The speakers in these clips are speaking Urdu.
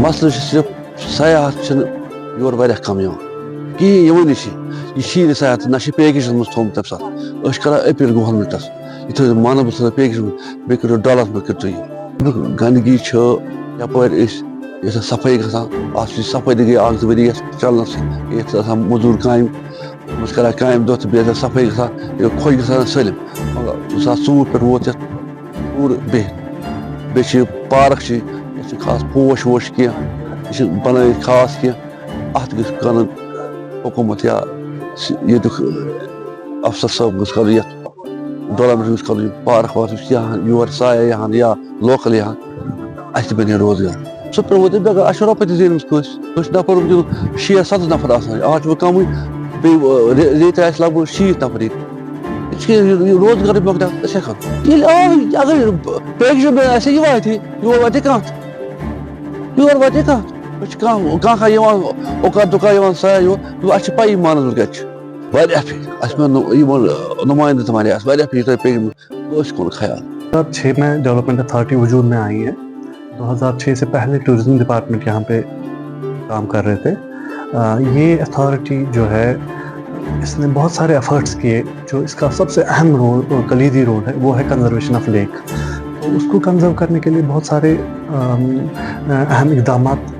مسئلہ صرف سیاحت یور واریاہ کم یوان کہین یوانی یہ سیاحت نہ پیکیجس مز تھومت تمہ سات کران اپیل گورمنٹس یہ تھو مانبل تھو پیکیج بیٚیہِ کٔرِو ڈلس منٛز کٔرتو یہِ گندگی یپٲرۍ أسۍ صفٲیی گژھان اتھ صفٲیی تہِ گٔے اکھ زٕ ؤری چلنس یتھ آسان موٚزوٗر کامہِ منٛز کران کامہِ دۄہ تہٕ بیٚیہِ صفٲیی گژھان یہِ خۄش گژھان سٲلِم مگر 2014 پٮ۪ٹھ ووت یتھ پوٗرٕ بیٚیہِ چھِ پارک یتھ چھِ خاص پوش ووش کینٛہہ یہِ چھِ بنٲیِتھ خاص کینٛہہ اتھ گژھِ کرُن حکوٗمت یا ییٚتیُک افسر صٲب گژھِ کرُن یتھ ڈیولپمنٹ گژھِ کرُن پارک وارک یِہن یور سایہ یِہن یا لوکل یِہن اَسہِ تہِ بنہِ روزگار سُہ پٮ۪ٹھ ووت اَسہِ اَسہِ چھِ رۄپیہِ تہِ زینمٕژ کٲنٛسہِ نفر 6-7 نفر آسان آز چھُ وۄنۍ کمٕے بیٚیہِ ریتہِ آسہِ لگ بگ 60 نفر ییٚتہِ روزگارٕے مۄکلیو أسۍ ہٮ۪کو ییٚلہِ اگر پیکیج آسہِ یہِ واتہِ یور واتہِ کانٛہہ أسۍ چھِ کانٛہہ یِوان اوٚکا دُکا یِوان سیاح یور اَسہِ چھِ پَیی مانسبل کَتہِ چھُ واریاہ پھِرِ اَسہِ یِمن نُمٲیندٕ تہِ وَنے اَسہِ واریاہ پھِرِ تۄہہِ پیکیج أسۍ کوٚرُن خیال 2006 میں ڈیولپمنٹ اتھارٹی وجود میں آئی ہے 2006 سے پہلے ٹورزم ڈپارٹمنٹ یہاں پہ کام کر رہے تھے یہ اتھارٹی جو ہے اس نے بہت سارے ایفرٹس کیے جو اس کا سب سے اہم رول اور کلیدی رول ہے وہ ہے کنزرویشن آف لیک تو اس کو کنزرو کرنے کے لیے بہت سارے اہم اقدامات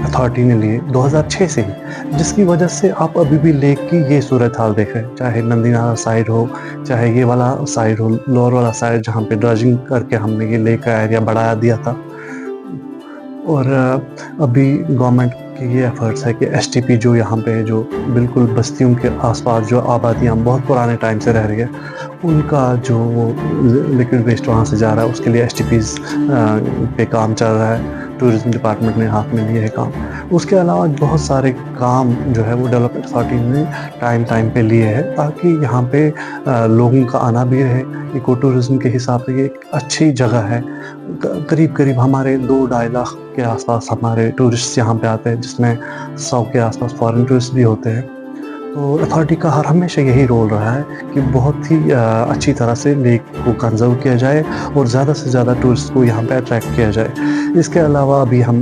اتھارٹی نے لیے 2006 سے ہی جس کی وجہ سے آپ ابھی بھی لیک کی یہ صورتحال دیکھ رہے ہیں چاہے نندی نالہ سائڈ ہو چاہے یہ والا سائڈ ہو لوور والا سائڈ جہاں پہ ڈرجنگ کر کے ہم نے یہ لیک کا ایریا بڑھایا دیا تھا اور ابھی گورنمنٹ کے یہ ایفرٹس ہے کہ ایس ٹی پی جو یہاں پہ جو بالکل بستیوں کے آس پاس جو آبادیاں بہت پرانے ٹائم سے رہ رہی ہے ان کا جو لیکوڈ ویسٹ وہاں سے جا رہا ہے اس کے لیے ایس ٹی پیز پہ کام چل رہا ہے ٹورزم ڈپارٹمنٹ نے ہاتھ میں لیے ہے کام اس کے علاوہ بہت سارے کام جو ہے وہ ڈیولپمنٹ اتھارٹی نے ٹائم پہ لیے ہیں تاکہ یہاں پہ لوگوں کا آنا بھی رہے ایکو ٹورزم کے حساب سے یہ ایک اچھی جگہ ہے قریب ہمارے 2-2.5 لاکھ کے آس پاس ہمارے ٹورسٹ یہاں پہ آتے ہیں جس میں 100 کے آس پاس فارن ٹورسٹ بھی ہوتے ہیں تو اتھارٹی کا ہمیشہ یہی رول رہا ہے کہ بہت ہی اچھی طرح سے لیک کو کنزرو کیا جائے اور زیادہ سے زیادہ ٹورسٹ کو یہاں پہ اٹریکٹ کیا جائے اس کے علاوہ ابھی ہم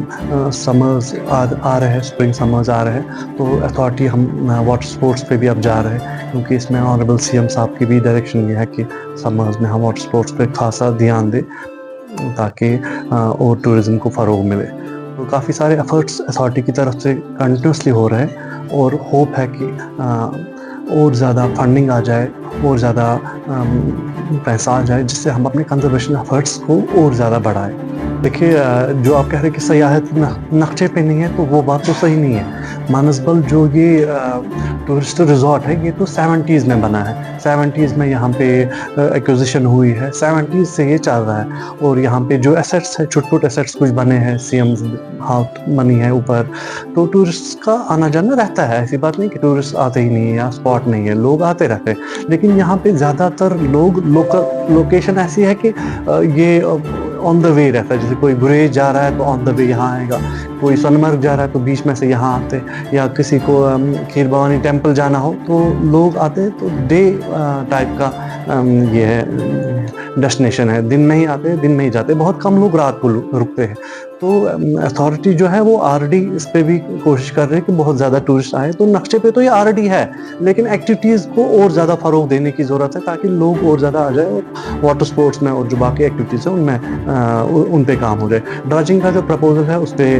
سمرز آ رہے ہیں اسپرنگ سمرز آ رہے ہیں تو اتھارٹی ہم واٹر اسپورٹس پہ بھی اب جا رہے ہیں کیونکہ اس میں آنریبل سی ایم صاحب کی بھی ڈائریکشن یہ ہے کہ سمرز میں ہم واٹر اسپورٹس پہ خاصا دھیان دیں تاکہ اور ٹورزم کو فروغ ملے تو کافی سارے ایفرٹس اتھارٹی کی طرف سے کنٹینیوسلی ہو رہے ہیں اور ہوپ ہے کہ اور زیادہ فنڈنگ آ جائے اور زیادہ پیسہ آ جائے جس سے ہم اپنے کنزرویشن ایفرٹس کو اور زیادہ بڑھائیں دیکھیے جو آپ کہہ رہے ہیں کہ سیاحت نقشے پہ نہیں ہے تو وہ بات تو صحیح نہیں ہے مانسبل جو یہ ٹورسٹ ریزورٹ ہے یہ تو 70s میں بنا ہے 70s میں یہاں پہ ایکوزیشن ہوئی ہے 70s سے یہ چل رہا ہے اور یہاں پہ جو ایسیٹس ہے چھوٹ پھوٹ ایسیٹس کچھ بنے ہیں سی ایم ہاتھ بنی ہے اوپر تو ٹورسٹ کا آنا جانا رہتا ہے ایسی بات نہیں کہ ٹورسٹ آتے ہی نہیں ہے یا اسپاٹ نہیں ہے لوگ آتے رہتے ہیں لیکن یہاں پہ زیادہ تر لوگ لوکیشن ایسی ہے کہ یہ آن دا وے رہتا ہے جیسے کوئی گریز جا رہا ہے تو آن دا وے یہاں آئے گا کوئی سونمرگ جا رہا ہے تو بیچ میں سے یہاں آتے یا کسی کو کھیر بھوانی ٹیمپل جانا ہو تو لوگ آتے ہیں تو ڈے ٹائپ کا یہ ہے ڈیسٹینیشن ہے دن میں ہی آتے دن میں ہی جاتے بہت کم لوگ رات کو رکتے ہیں تو اتھارٹی جو ہے وہ آلریڈی اس پہ بھی کوشش کر رہے ہیں کہ بہت زیادہ ٹورسٹ آئے تو نقشے پہ تو یہ آلریڈی ہے لیکن ایکٹیویٹیز کو اور زیادہ فروغ دینے کی ضرورت ہے تاکہ لوگ اور زیادہ آ جائے اور واٹر اسپورٹس میں اور جو باقی ایکٹیویٹیز ہیں ان میں ان پہ کام ہو جائے ڈرجنگ کا جو پرپوزل ہے اس پہ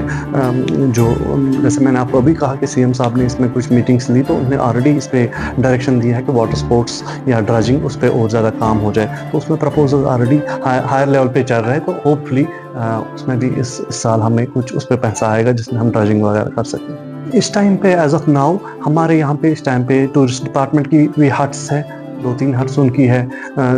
جو جیسے میں نے آپ کو ابھی کہا کہ سی ایم صاحب نے اس میں کچھ میٹنگس لی تو انہوں نے آلریڈی اس پہ ڈائریکشن دیا ہے کہ واٹر اسپورٹس یا ڈرجنگ اس پہ اور زیادہ کام ہو جائے تو اس میں پرپوزل آلریڈی ہائر لیول پہ چل رہے ہیں تو ہوپ فلی اس میں بھی اس سال ہمیں کچھ اس پہ پیسہ آئے گا جس میں ہم ڈرجنگ وغیرہ کر سکیں اس ٹائم پہ ایز آف ناؤ ہمارے یہاں پہ اس ٹائم پہ ٹورسٹ ڈپارٹمنٹ کی بھی ہٹس ہے 2-3 ہٹس ان کی ہے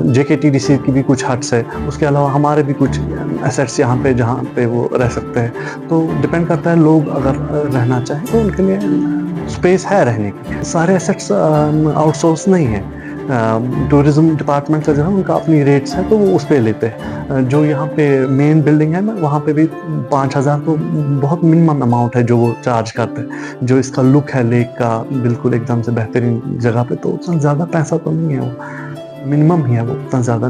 جے کے ٹی ڈی سی کی بھی کچھ ہٹس ہے اس کے علاوہ ہمارے بھی کچھ ایسیٹس یہاں پہ جہاں پہ وہ رہ سکتے ہیں تو ڈپینڈ کرتا ہے لوگ اگر رہنا چاہیں تو ان کے لیے اسپیس ہے رہنے کی سارے ایسیٹس آؤٹ سورس نہیں ہیں ٹورزم ڈپارٹمنٹ کا جو ہے ان کا اپنی ریٹس ہے تو وہ اس پہ لیتے ہیں جو یہاں پہ مین بلڈنگ ہے وہاں پہ بھی 5,000 تو بہت منیمم اماؤنٹ ہے جو وہ چارج کرتے ہیں جو اس کا لک ہے لیک کا بالکل ایک دم سے بہترین جگہ پہ تو اتنا زیادہ پیسہ تو نہیں ہے وہ منیمم ہی ہے وہ اتنا زیادہ